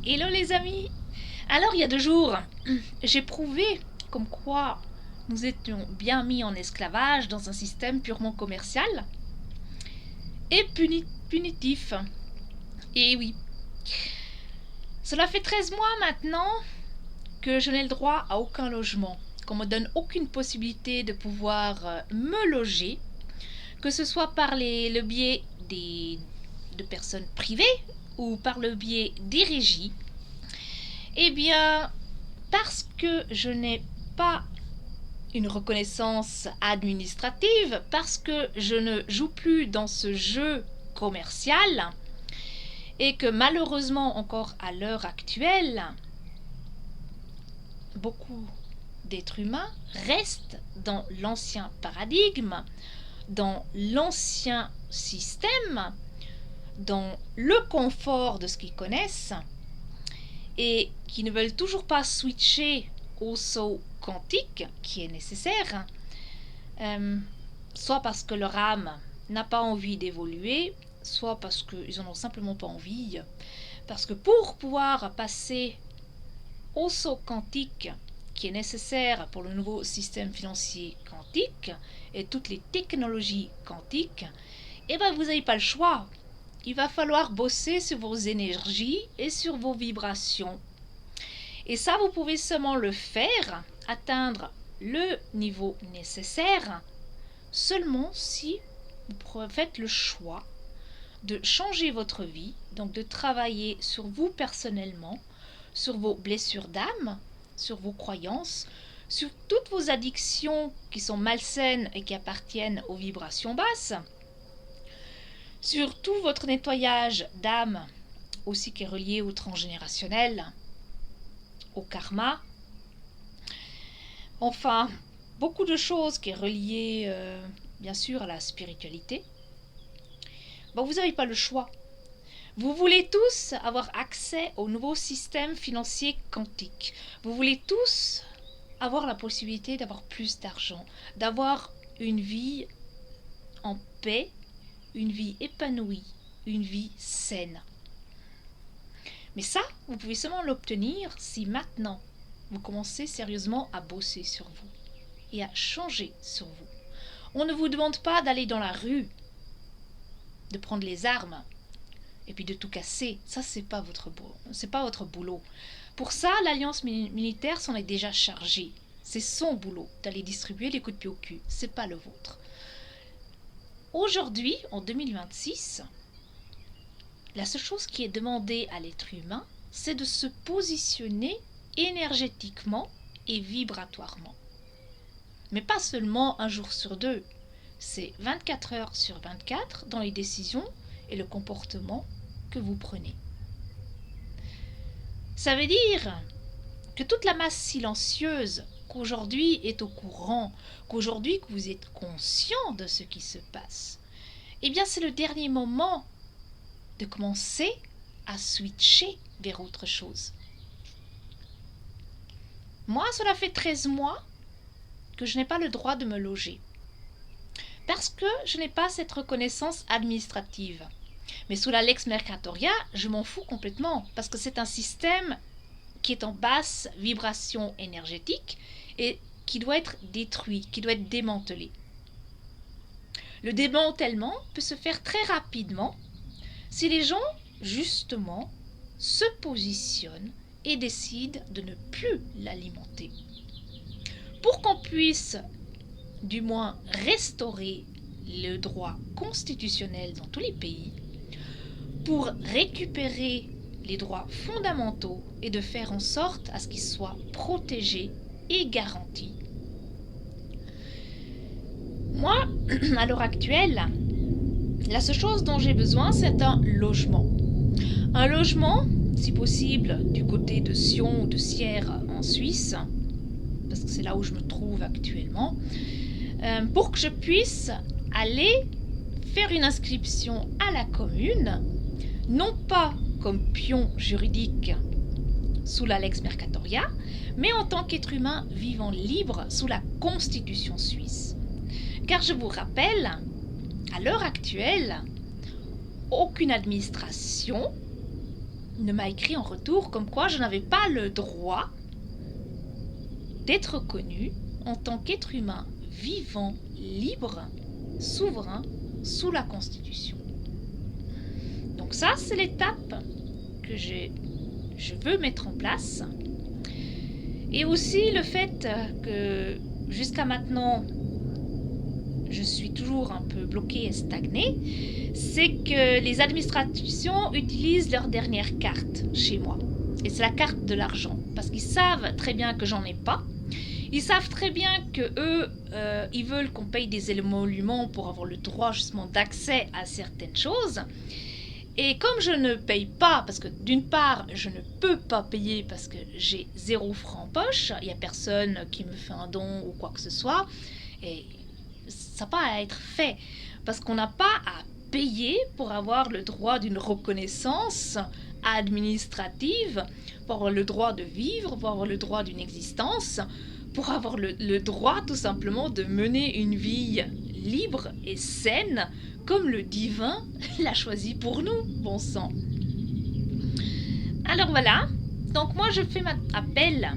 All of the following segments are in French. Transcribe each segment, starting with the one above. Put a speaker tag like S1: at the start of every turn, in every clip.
S1: Hello les amis. Alors il y a 2 jours, j'ai prouvé comme quoi nous étions bien mis en esclavage dans un système purement commercial et punitif. Et oui, cela fait 13 mois maintenant que je n'ai le droit à aucun logement, qu'on me donne aucune possibilité de pouvoir me loger, que ce soit par le biais de personnes privées ou par le biais des régies. Eh bien, parce que je n'ai pas une reconnaissance administrative, parce que je ne joue plus dans ce jeu commercial et que malheureusement encore à l'heure actuelle, beaucoup d'êtres humains restent dans l'ancien paradigme, dans l'ancien système, dans le confort de ce qu'ils connaissent et qui ne veulent toujours pas switcher au saut quantique qui est nécessaire, soit parce que leur âme n'a pas envie d'évoluer, soit parce qu'ils n'en ont simplement pas envie, parce que pour pouvoir passer au saut quantique qui est nécessaire pour le nouveau système financier quantique et toutes les technologies quantiques, eh ben vous n'avez pas le choix. Il va falloir bosser sur vos énergies et sur vos vibrations. Et ça, vous pouvez seulement le faire, atteindre le niveau nécessaire, seulement si vous faites le choix de changer votre vie, donc de travailler sur vous personnellement, sur vos blessures d'âme, sur vos croyances, sur toutes vos addictions qui sont malsaines et qui appartiennent aux vibrations basses, sur tout votre nettoyage d'âme, aussi qui est relié au transgénérationnel, au karma, enfin, beaucoup de choses qui est reliées bien sûr à la spiritualité. Bon, vous n'avez pas le choix. Vous voulez tous avoir accès au nouveau système financier quantique. Vous voulez tous avoir la possibilité d'avoir plus d'argent, d'avoir une vie en paix, une vie épanouie, une vie saine. Mais ça, vous pouvez seulement l'obtenir si maintenant vous commencez sérieusement à bosser sur vous et à changer sur vous. On ne vous demande pas d'aller dans la rue, de prendre les armes et puis de tout casser. Ça, c'est pas votre boulot. Pour ça, l'alliance militaire s'en est déjà chargée. C'est son boulot d'aller distribuer les coups de pied au cul. C'est pas le vôtre. Aujourd'hui, en 2026, la seule chose qui est demandée à l'être humain, c'est de se positionner énergétiquement et vibratoirement. Mais pas seulement un jour sur 2, c'est 24 heures sur 24 dans les décisions et le comportement que vous prenez. Ça veut dire que toute la masse silencieuse qu'aujourd'hui est au courant, qu'aujourd'hui que vous êtes conscient de ce qui se passe, eh bien c'est le dernier moment de commencer à switcher vers autre chose. Moi, cela fait 13 mois que je n'ai pas le droit de me loger. Parce que je n'ai pas cette reconnaissance administrative. Mais sous la Lex Mercatoria, je m'en fous complètement. Parce que c'est un système qui est en basse vibration énergétique et qui doit être détruit, qui doit être démantelé. Le démantèlement peut se faire très rapidement si les gens, justement, se positionnent et décident de ne plus l'alimenter. Pour qu'on puisse, du moins, restaurer le droit constitutionnel dans tous les pays, pour récupérer les droits fondamentaux et de faire en sorte à ce qu'ils soient protégés et garantis. Moi, à l'heure actuelle, la seule chose dont j'ai besoin, c'est un logement. Un logement, si possible, du côté de Sion ou de Sierre en Suisse, parce que c'est là où je me trouve actuellement, pour que je puisse aller faire une inscription à la commune, non pas comme pion juridique sous la Lex Mercatoria, mais en tant qu'être humain vivant libre sous la Constitution suisse. Car je vous rappelle, à l'heure actuelle, aucune administration ne m'a écrit en retour comme quoi je n'avais pas le droit d'être reconnu en tant qu'être humain vivant, libre, souverain, sous la Constitution. Donc ça, c'est l'étape que je veux mettre en place. Et aussi le fait que jusqu'à maintenant, je suis toujours un peu bloquée et stagnée, c'est que les administrations utilisent leur dernière carte chez moi. Et c'est la carte de l'argent. Parce qu'ils savent très bien que j'en ai pas. Ils savent très bien que eux, ils veulent qu'on paye des émoluments pour avoir le droit justement d'accès à certaines choses. Et comme je ne paye pas, parce que d'une part, je ne peux pas payer parce que j'ai 0 franc en poche, il n'y a personne qui me fait un don ou quoi que ce soit, et ça n'a pas à être fait, parce qu'on n'a pas à payer pour avoir le droit d'une reconnaissance administrative, pour avoir le droit de vivre, pour avoir le droit d'une existence, pour avoir le droit tout simplement de mener une vie libre et saine, comme le divin l'a choisi pour nous, bon sang. Alors voilà, donc moi je fais appel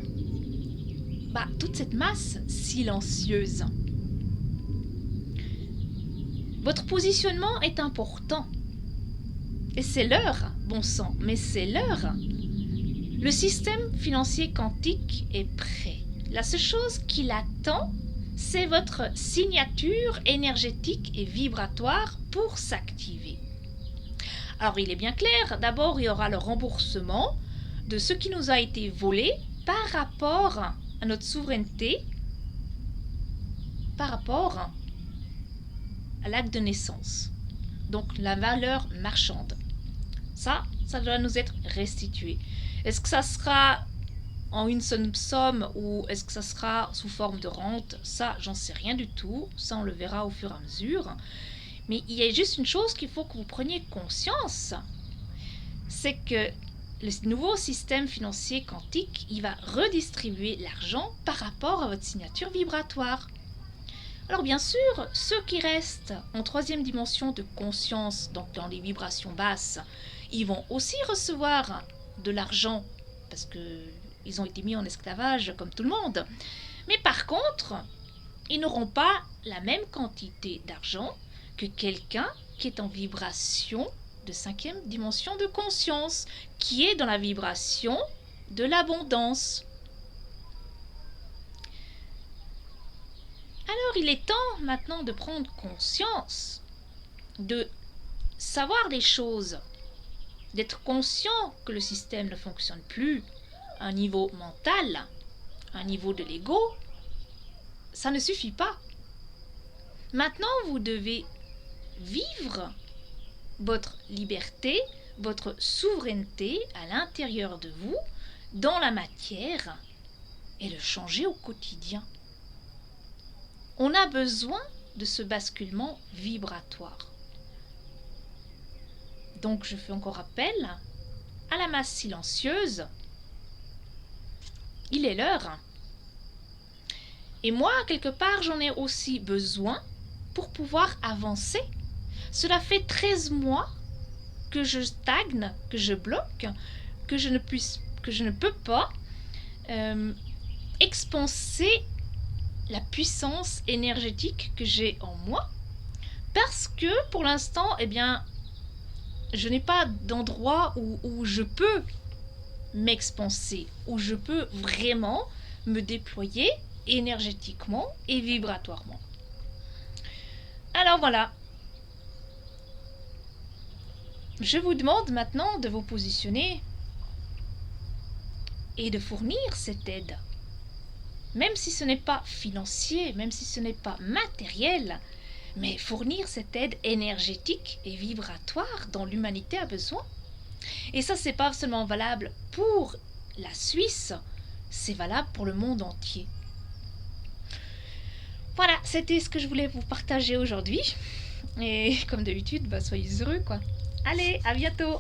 S1: à toute cette masse silencieuse. Votre positionnement est important. Et c'est l'heure, bon sang, mais c'est l'heure. Le système financier quantique est prêt. La seule chose qui l'attend, c'est votre signature énergétique et vibratoire pour s'activer. Alors il est bien clair, d'abord il y aura le remboursement de ce qui nous a été volé par rapport à notre souveraineté, par rapport à l'acte de naissance. Donc la valeur marchande. Ça doit nous être restitué. Est-ce que ça sera en une seule somme ou est-ce que ça sera sous forme de rente? Ça, j'en sais rien du tout. Ça, on le verra au fur et à mesure. Mais il y a juste une chose qu'il faut que vous preniez conscience. C'est que le nouveau système financier quantique, il va redistribuer l'argent par rapport à votre signature vibratoire. Alors bien sûr, ceux qui restent en 3e dimension de conscience, donc dans les vibrations basses, ils vont aussi recevoir de l'argent parce qu'ils ont été mis en esclavage comme tout le monde. Mais par contre, ils n'auront pas la même quantité d'argent que quelqu'un qui est en vibration de 5e dimension de conscience, qui est dans la vibration de l'abondance. Alors il est temps maintenant de prendre conscience, de savoir les choses, d'être conscient que le système ne fonctionne plus à un niveau mental, à un niveau de l'ego. Ça ne suffit pas. Maintenant, vous devez vivre votre liberté, votre souveraineté à l'intérieur de vous, dans la matière, et le changer au quotidien. On a besoin de ce basculement vibratoire. Donc je fais encore appel à la masse silencieuse. Il est l'heure. Et moi, quelque part, j'en ai aussi besoin pour pouvoir avancer. Cela fait 13 mois que je stagne, que je bloque, que je ne peux pas expanser la puissance énergétique que j'ai en moi, parce que pour l'instant, eh bien, je n'ai pas d'endroit où je peux m'expanser, où je peux vraiment me déployer énergétiquement et vibratoirement. Alors voilà. Je vous demande maintenant de vous positionner et de fournir cette aide. Même si ce n'est pas financier, même si ce n'est pas matériel, mais fournir cette aide énergétique et vibratoire dont l'humanité a besoin. Et ça, c'est pas seulement valable pour la Suisse, c'est valable pour le monde entier. Voilà, c'était ce que je voulais vous partager aujourd'hui. Et comme d'habitude, soyez heureux, quoi. Allez, à bientôt!